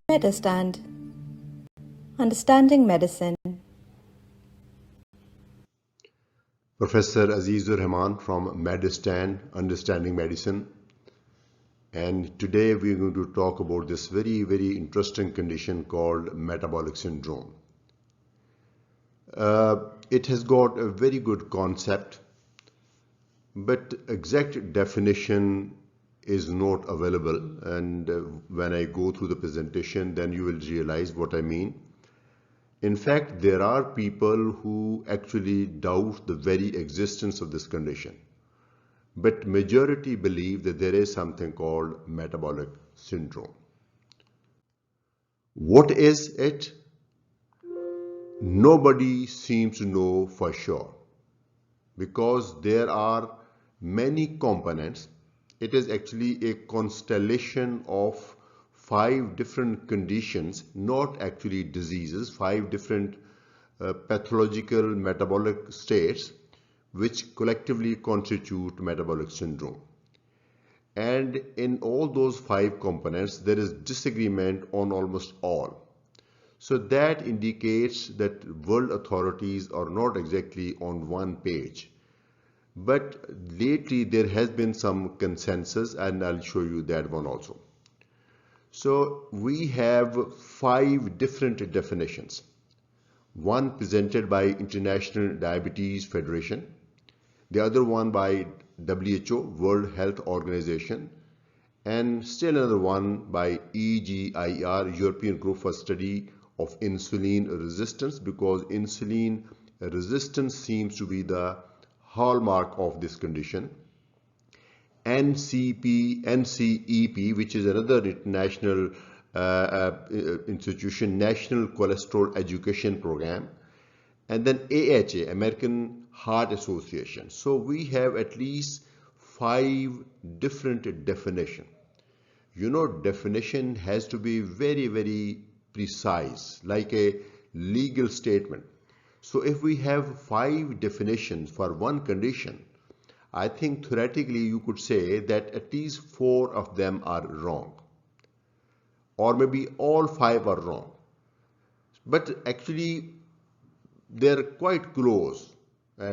Medurstand-Understanding Medicine. Professor Aziz Rehman from Medurstand-Understanding Medicine, and today we are going to talk about this very interesting condition called metabolic syndrome. It has got a very good concept, but exact definition is not available, and when I go through the presentation then you will realize what I mean. In fact, there are people who actually doubt the very existence of this condition, but majority believe that there is something called metabolic syndrome. What is it? Nobody seems to know for sure, because there are many components. It is actually a constellation of 5 different conditions, not actually diseases, 5 different pathological metabolic states which collectively constitute metabolic syndrome. And in all those 5 components, there is disagreement on almost all. So that indicates that world authorities are not exactly on one page. But lately there has been some consensus, and I'll show you that one also. So we have 5 different definitions. One presented by International Diabetes Federation, the other one by WHO, World Health Organization, and still another one by EGIR, European Group for Study of Insulin Resistance, because insulin resistance seems to be the hallmark of this condition. NCEP, which is another international institution, National Cholesterol Education Program, and then AHA, American Heart Association. So we have at least 5 different definitions. You know, definition has to be very precise, like a legal statement. So if we have 5 definitions for one condition, I think theoretically you could say that at least 4 of them are wrong, or maybe all 5 are wrong, but actually they're quite close.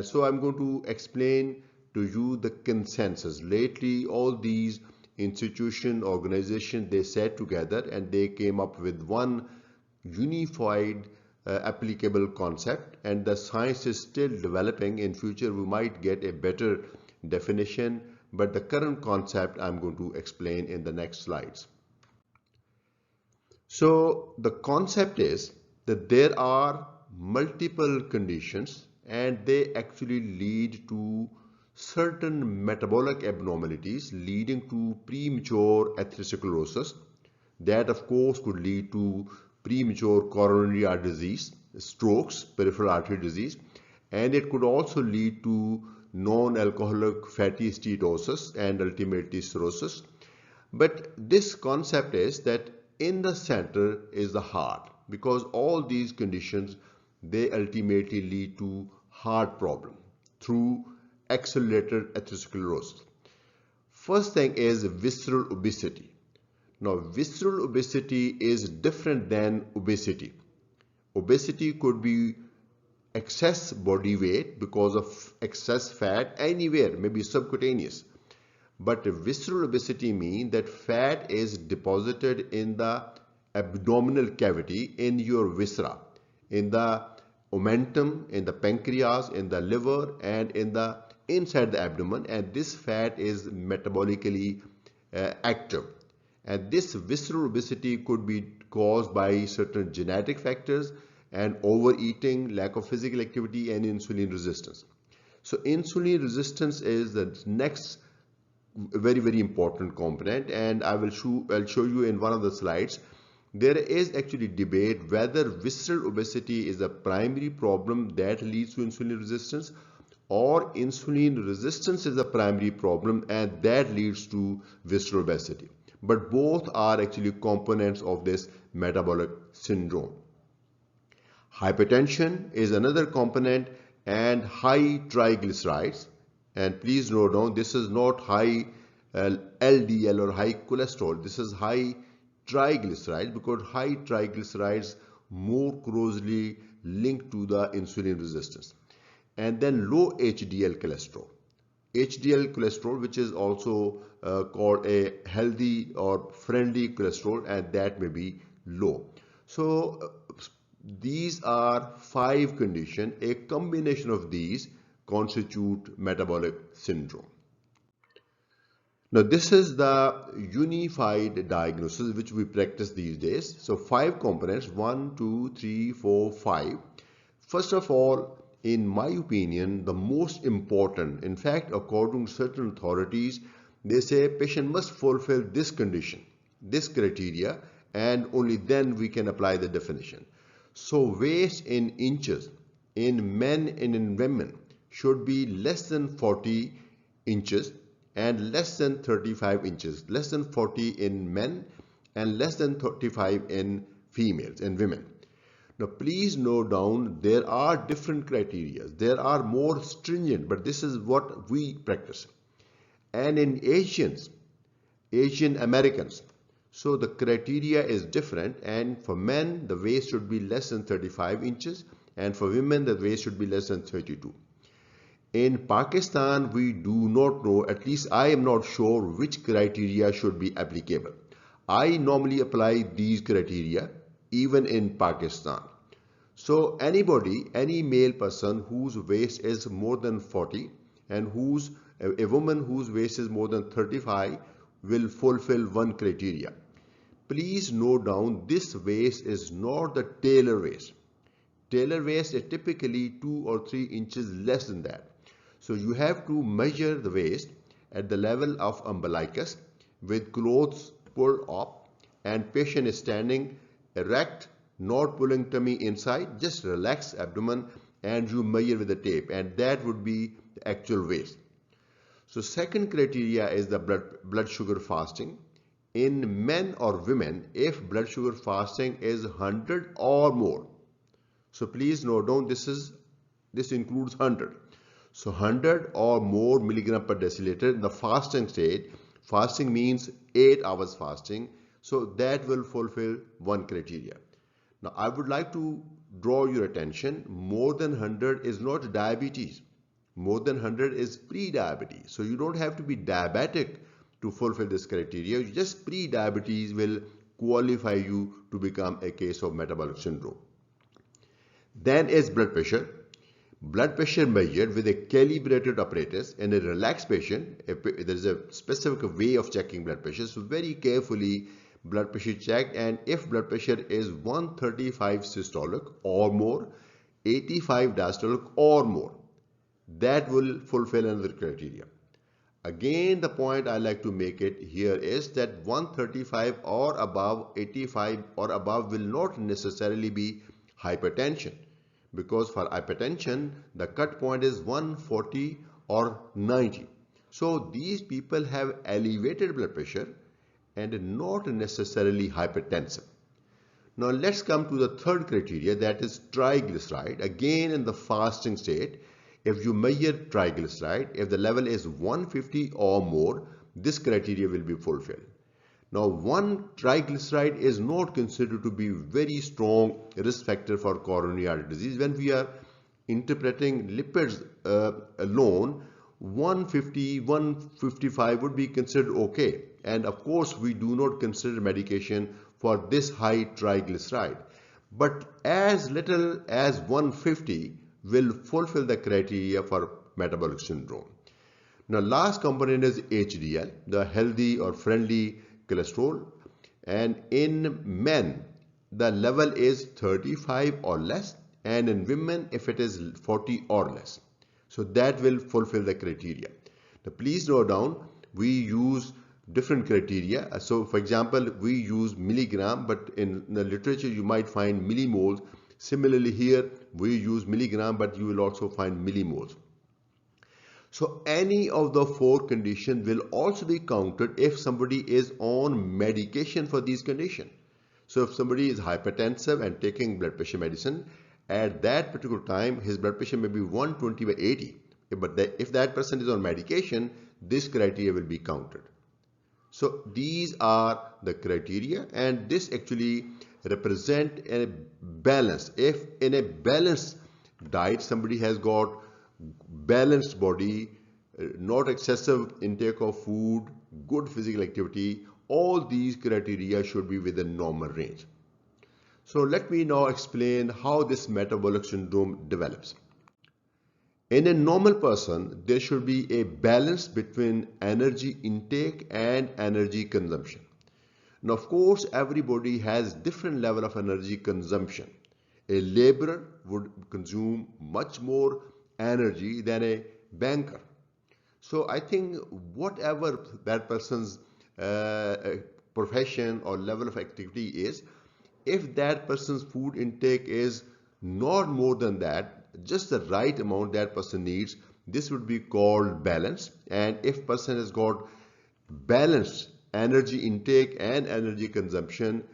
So I'm going to explain to you the consensus. Lately all these institution, organizations, they sat together and they came up with one unified applicable concept, and the science is still developing. In future we might get a better definition, but the current concept I'm going to explain in the next slides. So the concept is that there are multiple conditions and they actually lead to certain metabolic abnormalities leading to premature atherosclerosis. That of course could lead to premature coronary artery disease, strokes, peripheral artery disease, and it could also lead to non-alcoholic fatty steatosis and ultimately cirrhosis. But this concept is that in the center is the heart, because all these conditions, they ultimately lead to heart problem through accelerated atherosclerosis. First thing is visceral obesity. Now, visceral obesity is different than obesity. Obesity could be excess body weight because of excess fat anywhere, maybe subcutaneous. But visceral obesity means that fat is deposited in the abdominal cavity, in your viscera, in the omentum, in the pancreas, in the liver, and in the inside the abdomen, and this fat is metabolically active. And this visceral obesity could be caused by certain genetic factors and overeating, lack of physical activity, and insulin resistance. So insulin resistance is the next very important component, and I'll show you in one of the slides. There is actually debate whether visceral obesity is a primary problem that leads to insulin resistance, or insulin resistance is a primary problem and that leads to visceral obesity. But both are actually components of this metabolic syndrome. Hypertension is another component, and high triglycerides. And please note down, this is not high LDL or high cholesterol. This is high triglycerides, because high triglycerides more closely linked to the insulin resistance. And then low HDL cholesterol. HDL cholesterol, which is also called a healthy or friendly cholesterol, and that may be low. So these are 5 conditions. A combination of these constitute metabolic syndrome. Now this is the unified diagnosis which we practice these days. So 5 components, 1, 2, 3, 4, 5. First of all, in my opinion, the most important, in fact, according to certain authorities, they say patient must fulfill this condition, this criteria, and only then we can apply the definition. So waist in inches in men and in women should be less than 40 inches and less than 35 inches, less than 40 in men and less than 35 in females and women. Now please note down, there are different criteria. There are more stringent, but this is what we practice. And in Asian Americans, so the criteria is different, and for men the waist should be less than 35 inches and for women the waist should be less than 32. In Pakistan we do not know, at least I am not sure which criteria should be applicable. I normally apply these criteria even in Pakistan. So anybody, any male person whose waist is more than 40 and a woman whose waist is more than 35 will fulfill one criteria. Please note down, this waist is not the tailor waist. Tailor waist is typically 2 or 3 inches less than that. So you have to measure the waist at the level of umbilicus with clothes pulled up, and patient is standing erect, not pulling tummy inside, just relax abdomen, and you measure with the tape, and that would be the actual waist. So second criteria is the blood sugar fasting. In men or women, if blood sugar fasting is 100 or more, so please note down, this includes 100. So 100 or more milligram per deciliter in the fasting state. Fasting means 8 hours fasting. So that will fulfill one criteria. Now I would like to draw your attention, more than 100 is not diabetes. More than 100 is pre-diabetes. So you don't have to be diabetic to fulfill this criteria. Just pre-diabetes will qualify you to become a case of metabolic syndrome. Then is blood pressure. Blood pressure measured with a calibrated apparatus in a relaxed patient. There is a specific way of checking blood pressure. So very carefully blood pressure checked, and if blood pressure is 135 systolic or more, 85 diastolic or more, that will fulfill another criteria. Again, the point I like to make it here is that 135 or above, 85 or above will not necessarily be hypertension, because for hypertension the cut point is 140 or 90. So these people have elevated blood pressure and not necessarily hypertensive. Now let's come to the third criteria, that is triglyceride. Again, in the fasting state, if you measure triglyceride, if the level is 150 or more, this criteria will be fulfilled. Now, one triglyceride is not considered to be very strong risk factor for coronary artery disease. When we are interpreting lipids alone, 150, 155 would be considered okay. And of course, we do not consider medication for this high triglyceride. But as little as 150 will fulfill the criteria for metabolic syndrome. Now, last component is HDL, the healthy or friendly cholesterol, and in men the level is 35 or less, and in women if it is 40 or less. So that will fulfill the criteria. Now please note down, we use different criteria. So for example, we use milligram, but in the literature you might find millimoles. Similarly here we use milligram, but you will also find millimoles. So any of the 4 conditions will also be counted if somebody is on medication for these conditions. So if somebody is hypertensive and taking blood pressure medicine, at that particular time his blood pressure may be 120/80. But if that person is on medication, this criteria will be counted. So these are the criteria, and this actually represent a balance. If in a balanced diet somebody has got balanced body, not excessive intake of food, good physical activity, all these criteria should be within normal range. So let me now explain how this metabolic syndrome develops. In a normal person, there should be a balance between energy intake and energy consumption. Now, of course, everybody has different level of energy consumption. A laborer would consume much more energy than a banker. So I think whatever that person's profession or level of activity is, if that person's food intake is not more than that, just the right amount that person needs, this would be called balance. And if person has got balanced energy intake and energy consumption,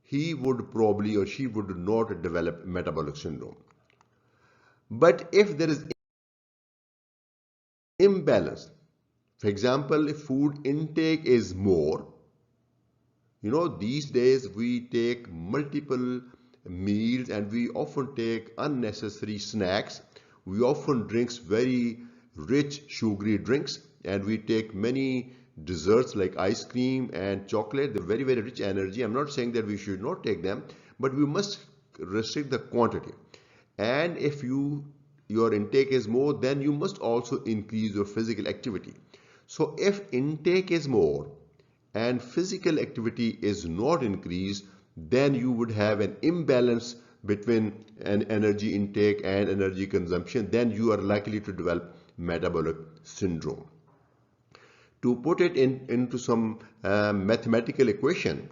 he would probably or she would not develop metabolic syndrome. But if there is imbalance, for example, if food intake is more, these days we take multiple meals and we often take unnecessary snacks. We often drink very rich sugary drinks, and we take many desserts like ice cream and chocolate. They're very, very rich energy. I'm not saying that we should not take them, but we must restrict the quantity. And if your intake is more, then you must also increase your physical activity. So if intake is more and physical activity is not increased, then you would have an imbalance between an energy intake and energy consumption. Then you are likely to develop metabolic syndrome. To put it into some mathematical equation,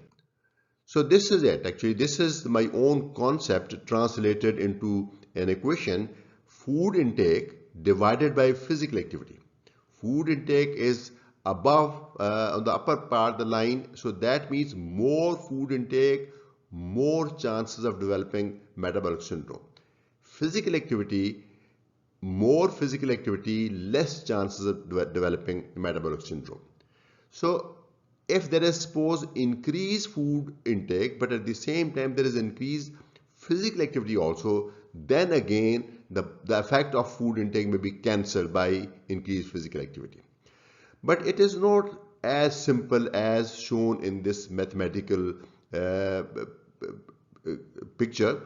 so this is it. Actually, this is my own concept translated into an equation: food intake divided by physical activity. Food intake is above on the upper part of the line, so that means more food intake, more chances of developing metabolic syndrome. Physical activity, more physical activity, less chances of developing metabolic syndrome. So if there is suppose increased food intake, but at the same time there is increased physical activity also, then again the effect of food intake may be cancelled by increased physical activity. But it is not as simple as shown in this mathematical picture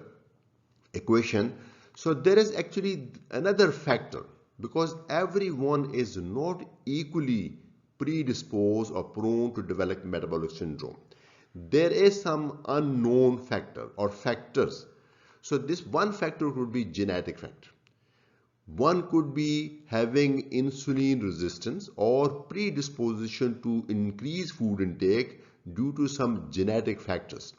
equation. So there is actually another factor, because everyone is not equally predisposed or prone to develop metabolic syndrome. There is some unknown factor or factors. So this one factor could be genetic factor. One could be having insulin resistance or predisposition to increase food intake due to some genetic factors.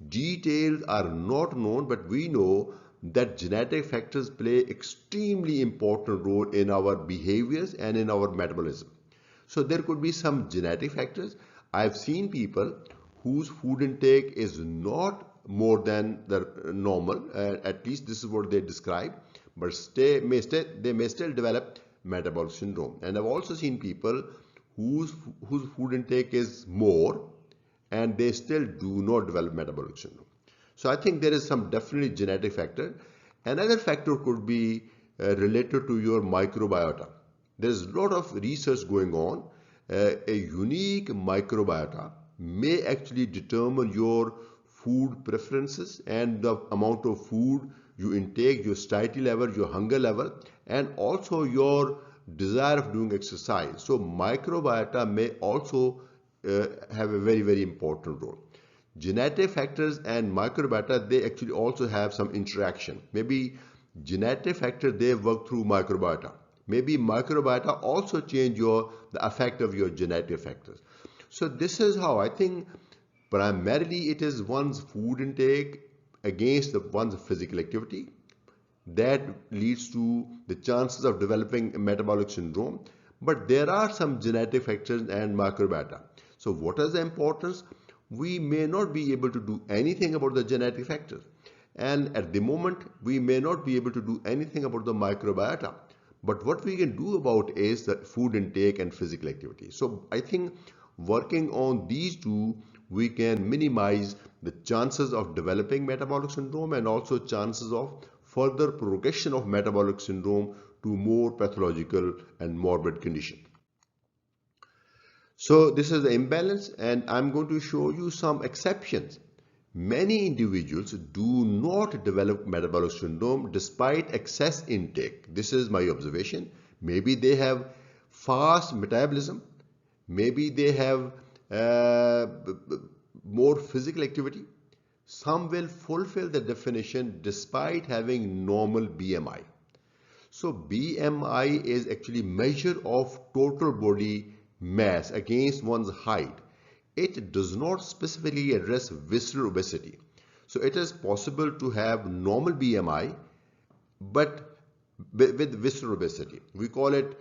Details are not known, but we know that genetic factors play extremely important role in our behaviors and in our metabolism. So there could be some genetic factors. I've seen people whose food intake is not more than the normal, at least this is what they describe, but they may still develop metabolic syndrome. And I've also seen people whose food intake is more and they still do not develop metabolic syndrome. So I think there is some definitely genetic factor. Another factor could be related to your microbiota. There is a lot of research going on. A unique microbiota may actually determine your food preferences and the amount of food you intake, your satiety level, your hunger level, and also your desire of doing exercise. So microbiota may also have a very, very important role. Genetic factors and microbiota, they actually also have some interaction. Maybe genetic factor, they work through microbiota. Maybe microbiota also change the effect of your genetic factors. So this is how I think primarily it is one's food intake against one's physical activity that leads to the chances of developing a metabolic syndrome. But there are some genetic factors and microbiota. So what is the importance? We may not be able to do anything about the genetic factors. And at the moment, we may not be able to do anything about the microbiota. But what we can do about is the food intake and physical activity. So I think working on these two, we can minimize the chances of developing metabolic syndrome and also chances of further progression of metabolic syndrome to more pathological and morbid condition. So this is the imbalance, and I'm going to show you some exceptions. Many individuals do not develop metabolic syndrome despite excess intake. This is my observation. Maybe they have fast metabolism, maybe they have more physical activity. Some will fulfill the definition despite having normal BMI. So BMI is actually measure of total body mass against one's height. It does not specifically address visceral obesity. So it is possible to have normal BMI but with visceral obesity. We call it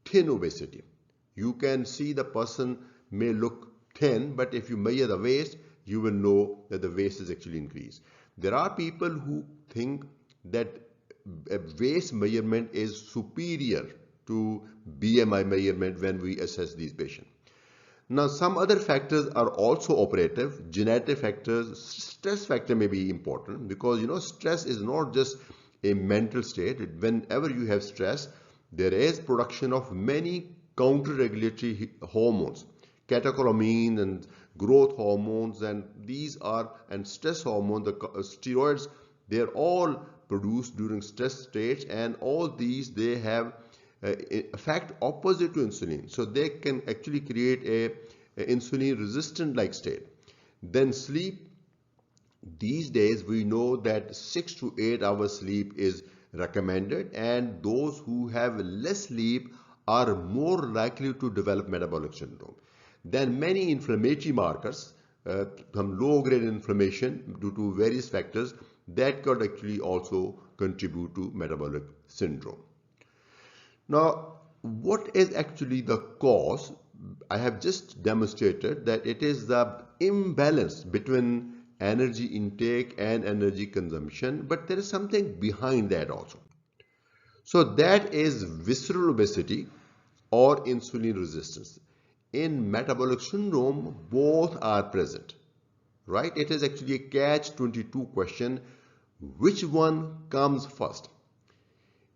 thin obesity. You can see the person may look thin, but if you measure the waist, you will know that the waist is actually increased. There are people who think that a waist measurement is superior to BMI measurement when we assess these patients. Now, some other factors are also operative. Genetic factors, stress factor may be important because stress is not just a mental state. Whenever you have stress, there is production of many counter-regulatory hormones, catecholamines and growth hormones, and stress hormones, the steroids. They are all produced during stress stage, and all these they have effect opposite to insulin, so they can actually create a insulin resistant like state. Then sleep. These days we know that 6 to 8 hours sleep is recommended, and those who have less sleep are more likely to develop metabolic syndrome. Then many inflammatory markers, some low grade inflammation due to various factors, that could actually also contribute to metabolic syndrome. Now, what is actually the cause? I have just demonstrated that it is the imbalance between energy intake and energy consumption, but there is something behind that also. So that is visceral obesity or insulin resistance. In metabolic syndrome, both are present, right? It is actually a catch-22 question. Which one comes first?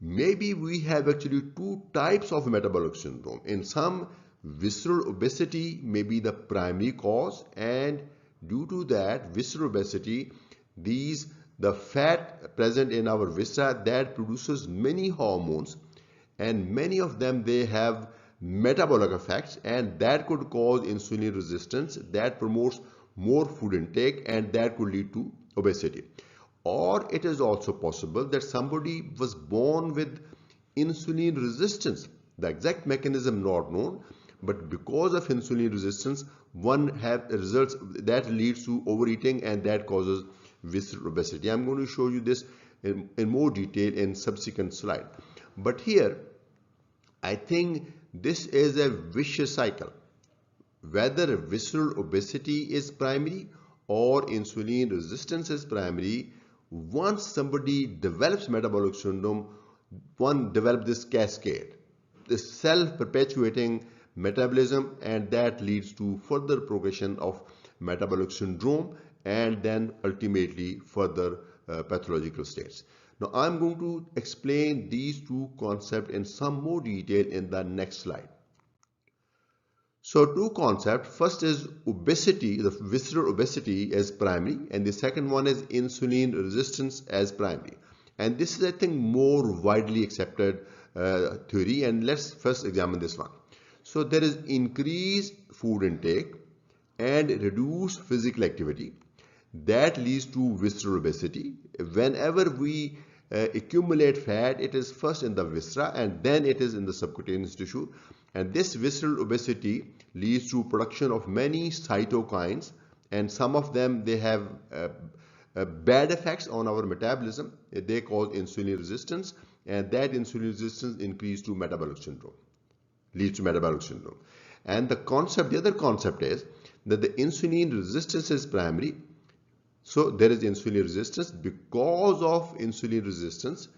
Maybe we have actually two types of metabolic syndrome. In some, visceral obesity may be the primary cause, and due to that visceral obesity, the fat present in our viscera that produces many hormones, and many of them they have metabolic effects, and that could cause insulin resistance, that promotes more food intake, and that could lead to obesity. Or it is also possible that somebody was born with insulin resistance. The exact mechanism not known, but because of insulin resistance, one have results that leads to overeating, and that causes visceral obesity. I'm going to show you this in more detail in subsequent slide. But here, I think this is a vicious cycle. Whether visceral obesity is primary or insulin resistance is primary, once somebody develops metabolic syndrome, one develops this cascade, this self-perpetuating metabolism, and that leads to further progression of metabolic syndrome and then ultimately further pathological states. Now, I'm going to explain these two concepts in some more detail in the next slide. So two concepts, first is obesity, the visceral obesity as primary, and the second one is insulin resistance as primary. And this is, I think, more widely accepted theory, and let's first examine this one. So there is increased food intake and reduced physical activity that leads to visceral obesity. Whenever we accumulate fat, it is first in the viscera and then it is in the subcutaneous tissue. And this visceral obesity leads to production of many cytokines, and some of them they have bad effects on our metabolism. They cause insulin resistance, and that insulin resistance increases to metabolic syndrome, leads to metabolic syndrome. And the other concept is that the insulin resistance is primary. So there is insulin resistance. Because of insulin resistance,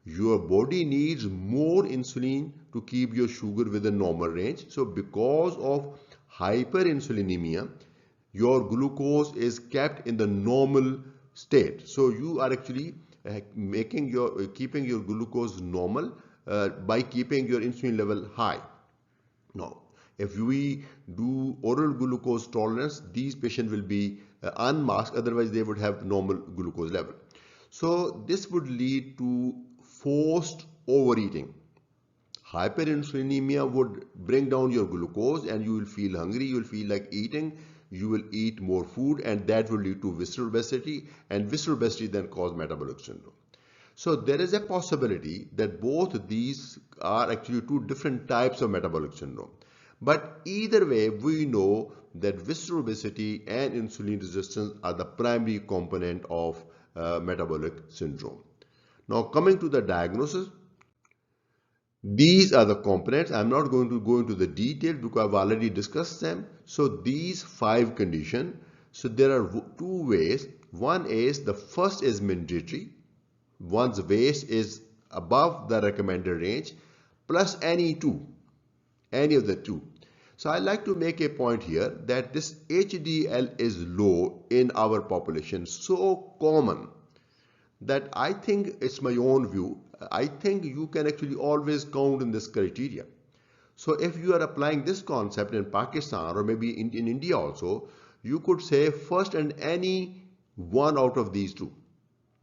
your body needs more insulin to keep your sugar within normal range. So because of hyperinsulinemia, your glucose is kept in the normal state. So you are actually keeping your glucose normal by keeping your insulin level high. Now, if we do oral glucose tolerance, these patients will be unmasked, otherwise they would have normal glucose level. So this would lead to forced overeating. Hyperinsulinemia would bring down your glucose and you will feel hungry, you will feel like eating, you will eat more food, and that will lead to visceral obesity, and visceral obesity then cause metabolic syndrome. So there is a possibility that both these are actually two different types of metabolic syndrome. But either way, we know that visceral obesity and insulin resistance are the primary component of metabolic syndrome. Now coming to the diagnosis, these are the components. I'm not going to go into the detail because I've already discussed them. So these 5 conditions, so there are 2 ways. One is, the first is mandatory. One's weight is above the recommended range plus any of the two. So I like to make a point here that this HDL is low in our population, so common that I think, it's my own view, I think you can actually always count in this criteria. So if you are applying this concept in Pakistan or maybe in India also, you could say first and any one out of these 2,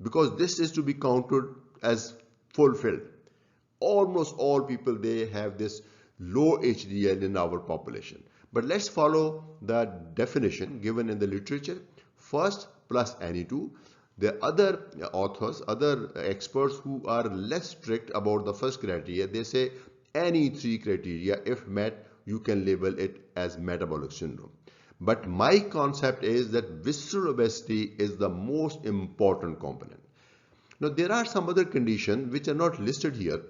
because this is to be counted as fulfilled. Almost all people, they have this low HDL in our population. But let's follow the definition given in the literature. First plus any 2. The other authors, other experts who are less strict about the first criteria, they say any 3 criteria, if met, you can label it as metabolic syndrome. But my concept is that visceral obesity is the most important component. Now there are some other conditions which are not listed here,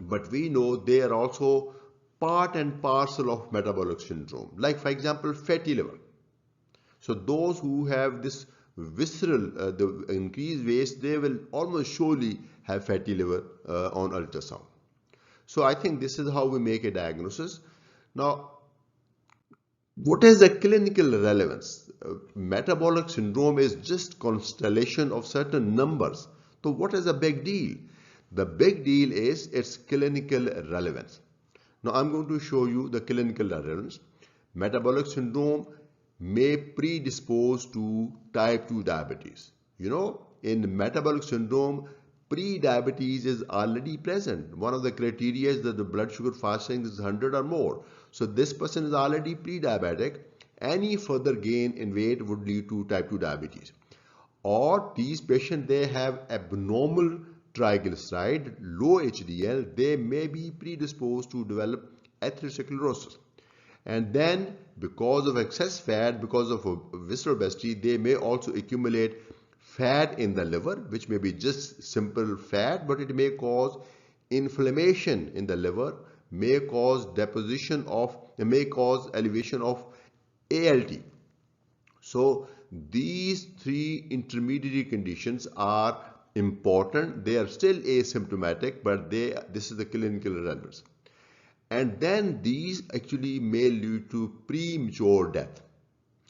but we know they are also part and parcel of metabolic syndrome. Like for example, fatty liver. So those who have this visceral, the increased weight, they will almost surely have fatty liver on ultrasound. So I think this is how we make a diagnosis. Now, what is the clinical relevance? Metabolic syndrome is just constellation of certain numbers. So what is the big deal? The big deal is its clinical relevance. Now I'm going to show you the clinical relevance. Metabolic syndrome may predispose to type 2 diabetes. You know, in metabolic syndrome, pre-diabetes is already present. One of the criteria is that the blood sugar fasting is 100 or more. So this person is already pre-diabetic. Any further gain in weight would lead to type 2 diabetes. Or these patients, they have abnormal triglyceride, low HDL, they may be predisposed to develop atherosclerosis. And then because of excess fat, because of visceral obesity, they may also accumulate fat in the liver, which may be just simple fat, but it may cause inflammation in the liver, may cause elevation of ALT. So these 3 intermediary conditions are important. They are still asymptomatic, but this is the clinical relevance. And then these actually may lead to premature death.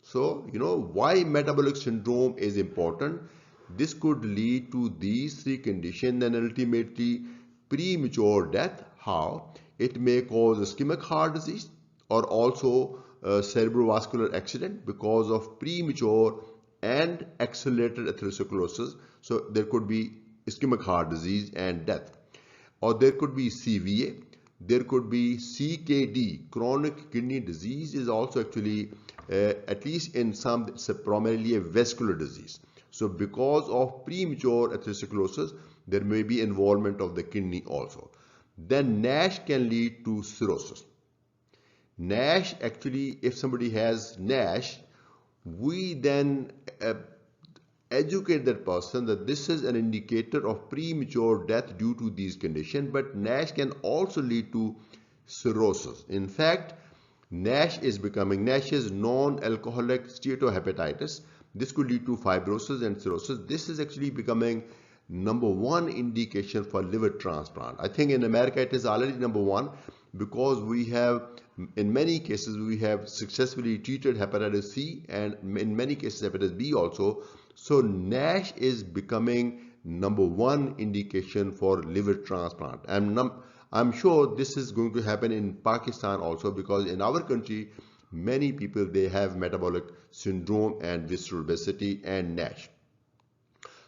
So, you know, why metabolic syndrome is important? This could lead to these 3 conditions and ultimately premature death. How? It may cause ischemic heart disease or also cerebrovascular accident because of premature and accelerated atherosclerosis. So there could be ischemic heart disease and death. Or there could be CVA. There could be CKD, chronic kidney disease is also actually, at least in some, it's primarily a vascular disease. So because of premature atherosclerosis, there may be involvement of the kidney also. Then NASH can lead to cirrhosis. NASH, actually, if somebody has NASH, we then educate that person that this is an indicator of premature death due to these conditions, but NASH can also lead to cirrhosis. In fact, NASH is non-alcoholic steatohepatitis. This could lead to fibrosis and cirrhosis. This is actually becoming #1 indication for liver transplant. I think in America it is already #1 because we have In many cases, we have successfully treated hepatitis C and in many cases hepatitis B also. So NASH is becoming #1 indication for liver transplant. I'm sure this is going to happen in Pakistan also, because in our country, many people, they have metabolic syndrome and visceral obesity and NASH.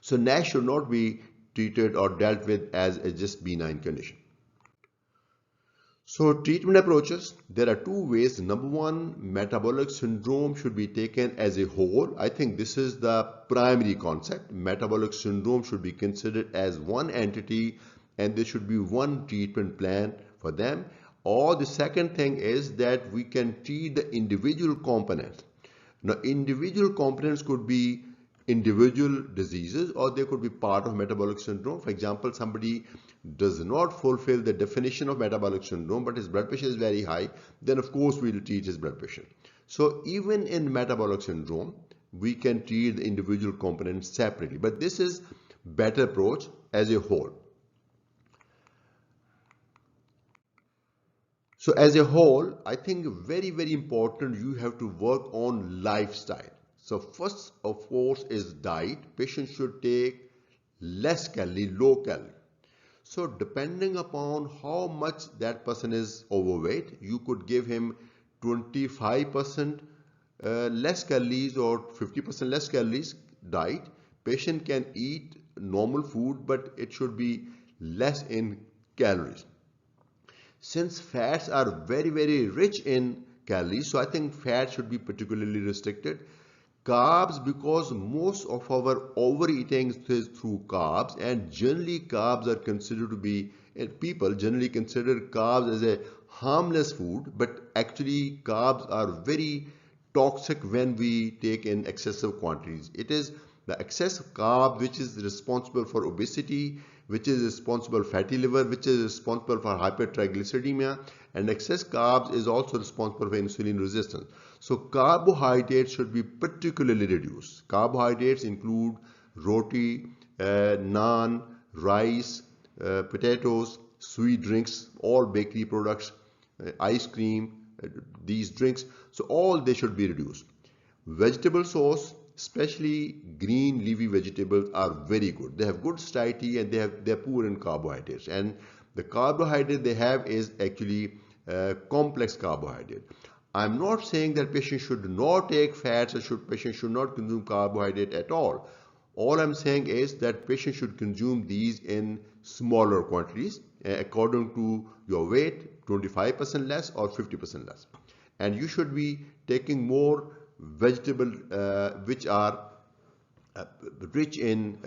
So NASH should not be treated or dealt with as a just benign condition. So treatment approaches, there are two ways. #1, metabolic syndrome should be taken as a whole. I think this is the primary concept. Metabolic syndrome should be considered as one entity and there should be one treatment plan for them. Or the second thing is that we can treat the individual components. Now, individual components could be individual diseases or they could be part of metabolic syndrome. For example, somebody does not fulfill the definition of metabolic syndrome, but his blood pressure is very high, then of course we will treat his blood pressure. So even in metabolic syndrome, we can treat the individual components separately, but this is better approach as a whole. So as a whole, I think very, very important, you have to work on lifestyle. So first of course is diet. Patients should take less calorie, low calorie. So depending upon how much that person is overweight, you could give him 25% less calories or 50% less calories diet. Patient can eat normal food, but it should be less in calories. Since fats are very, very rich in calories, so I think fat should be particularly restricted. Carbs, because most of our overeating is through carbs, and generally carbs are considered to be, people generally consider carbs as a harmless food, but actually carbs are very toxic when we take in excessive quantities. It is the excess of carb which is responsible for obesity, which is responsible for fatty liver, which is responsible for hypertriglyceridemia, and excess carbs is also responsible for insulin resistance. So carbohydrates should be particularly reduced. Carbohydrates include roti, naan, rice, potatoes, sweet drinks, all bakery products, ice cream, these drinks. So all they should be reduced. Vegetable sauce, especially green leafy vegetables, are very good. They have good satiety and they're poor in carbohydrates. And the carbohydrate they have is actually complex carbohydrate. I'm not saying that patients should not take fats or patients should not consume carbohydrate at all. All I'm saying is that patients should consume these in smaller quantities according to your weight, 25% less or 50% less. And you should be taking more vegetables which are rich in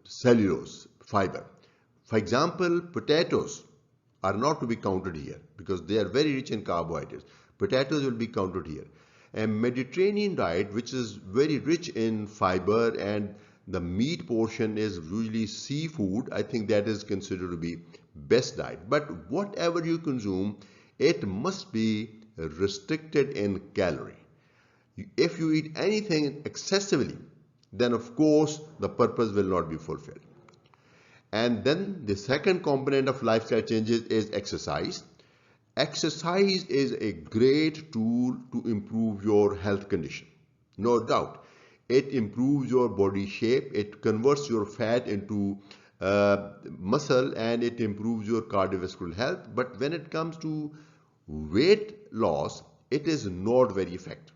cellulose, fiber. For example, potatoes are not to be counted here because they are very rich in carbohydrates. Potatoes will be counted here. A Mediterranean diet, which is very rich in fiber, and the meat portion is usually seafood, I think that is considered to be best diet. But whatever you consume, it must be restricted in calorie. If you eat anything excessively, then of course the purpose will not be fulfilled. And then the second component of lifestyle changes is exercise. Exercise is a great tool to improve your health condition. No doubt. It improves your body shape, it converts your fat into muscle, and it improves your cardiovascular health. But when it comes to weight loss, it is not very effective.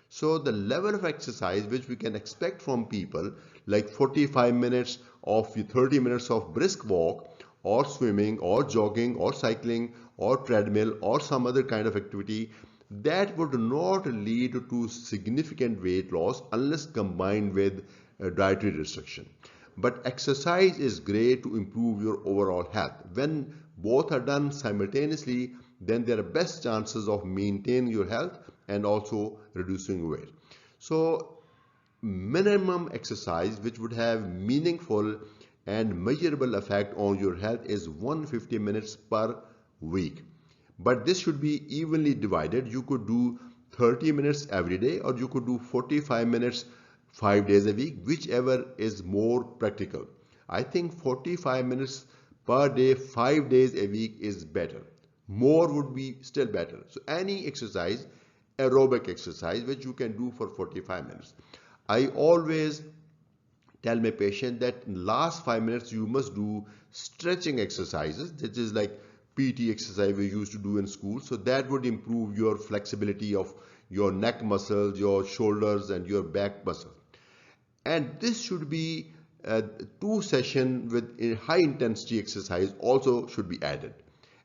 So the level of exercise which we can expect from people, like 45 minutes of 30 minutes of brisk walk or swimming or jogging or cycling or treadmill or some other kind of activity, that would not lead to significant weight loss unless combined with dietary restriction. But exercise is great to improve your overall health. When both are done simultaneously, then there are best chances of maintaining your health and also reducing weight. So minimum exercise which would have meaningful and measurable effect on your health is 150 minutes per week. But this should be evenly divided. You could do 30 minutes every day, or you could do 45 minutes 5 days a week, whichever is more practical. I think 45 minutes per day, 5 days a week is better. More would be still better. So any exercise, aerobic exercise, which you can do for 45 minutes. I always tell my patient that in last 5 minutes you must do stretching exercises. That is like PT exercise we used to do in school. So that would improve your flexibility of your neck muscles, your shoulders, and your back muscle. And this should be 2 sessions with a high intensity exercise also should be added.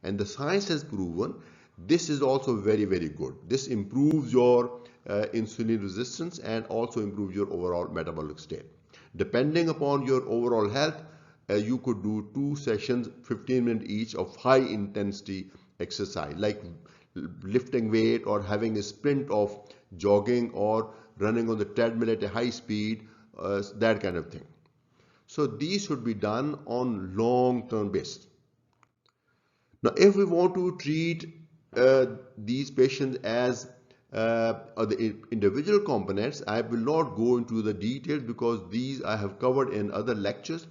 And the science has proven this is also very, very good. This improves your insulin resistance and also improves your overall metabolic state. Depending upon your overall health, you could do 2 sessions, 15 minutes each of high intensity exercise like lifting weight or having a sprint of jogging or running on the treadmill at a high speed, that kind of thing. So these should be done on long-term basis. Now, if we want to treat these patients as the individual components, I will not go into the details because these I have covered in other lectures.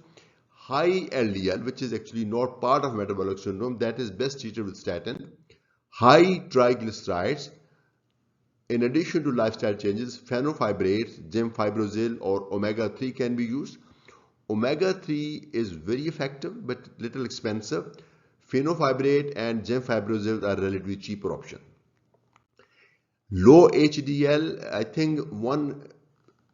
High LDL, which is actually not part of metabolic syndrome, that is best treated with statin. High triglycerides, in addition to lifestyle changes, fenofibrates, gemfibrozil or omega-3 can be used. Omega-3 is very effective but little expensive. Fenofibrate and gemfibrozil are relatively cheaper option. Low HDL, I think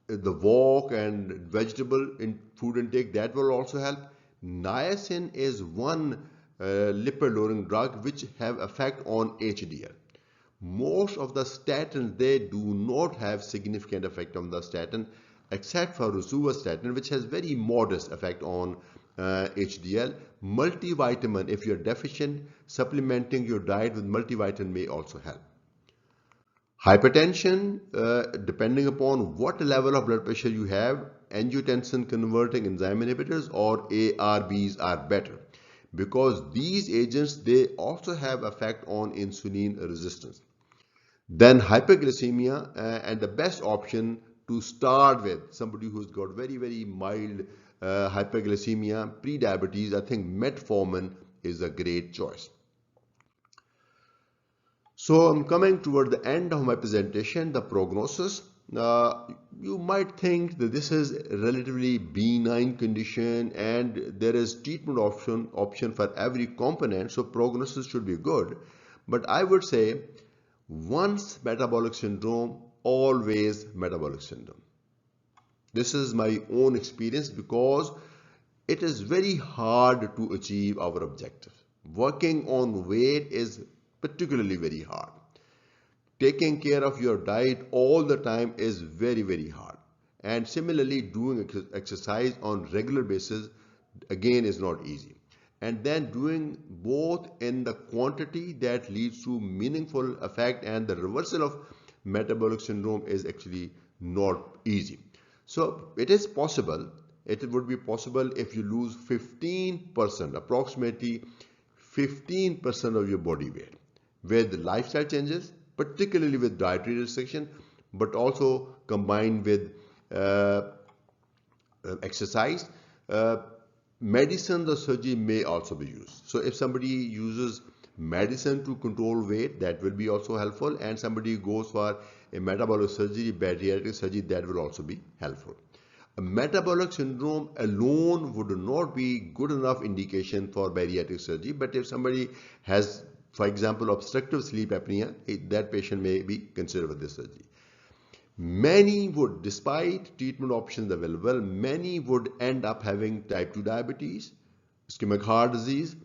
the wok and vegetable in food intake, that will also help. Niacin is one lipid lowering drug which have effect on HDL. Most of the statins, they do not have significant effect on the statin except for rosuvastatin, which has very modest effect on HDL. Multivitamin, if you're deficient, supplementing your diet with multivitamin may also help. Hypertension, depending upon what level of blood pressure you have, angiotensin converting enzyme inhibitors or ARBs are better because these agents, they also have effect on insulin resistance. Then hyperglycemia, and the best option to start with somebody who's got very, very mild hyperglycemia, pre-diabetes, I think metformin is a great choice. So I'm coming toward the end of my presentation, the prognosis. You might think that this is a relatively benign condition and there is treatment option for every component, so prognosis should be good. But I would say once metabolic syndrome, always metabolic syndrome. This is my own experience because it is very hard to achieve our objective. Working on weight is particularly very hard. Taking care of your diet all the time is very, very hard. And similarly, doing exercise on regular basis again is not easy. And then doing both in the quantity that leads to meaningful effect and the reversal of metabolic syndrome is actually not easy. So it is possible, it would be possible if you lose 15%, approximately 15% of your body weight with lifestyle changes, particularly with dietary restriction, but also combined with exercise. Medicine or surgery may also be used. So if somebody uses medicine to control weight, that will be also helpful, and somebody goes for a metabolic surgery, bariatric surgery, that will also be helpful. A metabolic syndrome alone would not be good enough indication for bariatric surgery, but if somebody has, for example, obstructive sleep apnea, that patient may be considered for this surgery. Many would, despite treatment options available, many would end up having type 2 diabetes, ischemic heart disease,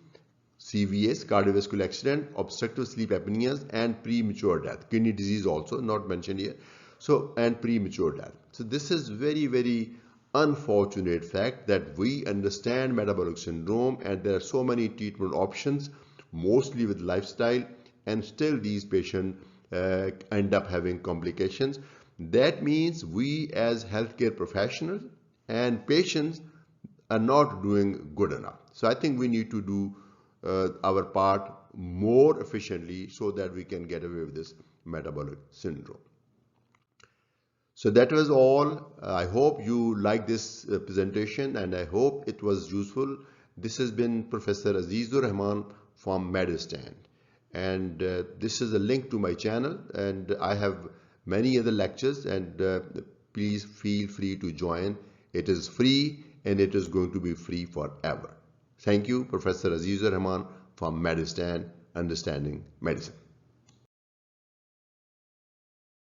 CVS, cardiovascular accident, obstructive sleep apneas, and premature death. Kidney disease also not mentioned here. So, and premature death. So this is very, very unfortunate fact that we understand metabolic syndrome and there are so many treatment options, mostly with lifestyle, and still these patients end up having complications. That means we as healthcare professionals and patients are not doing good enough. So I think we need to do our part more efficiently so that we can get away with this metabolic syndrome. So that was all. I hope you like this presentation and I hope it was useful. This has been Professor Aziz Rehman from Medurstand. and this is a link to my channel, and I have many other lectures, and please feel free to join. It is free and it is going to be free forever. Thank you, Professor Aziz Rehman from Medurstand-Understanding Medicine.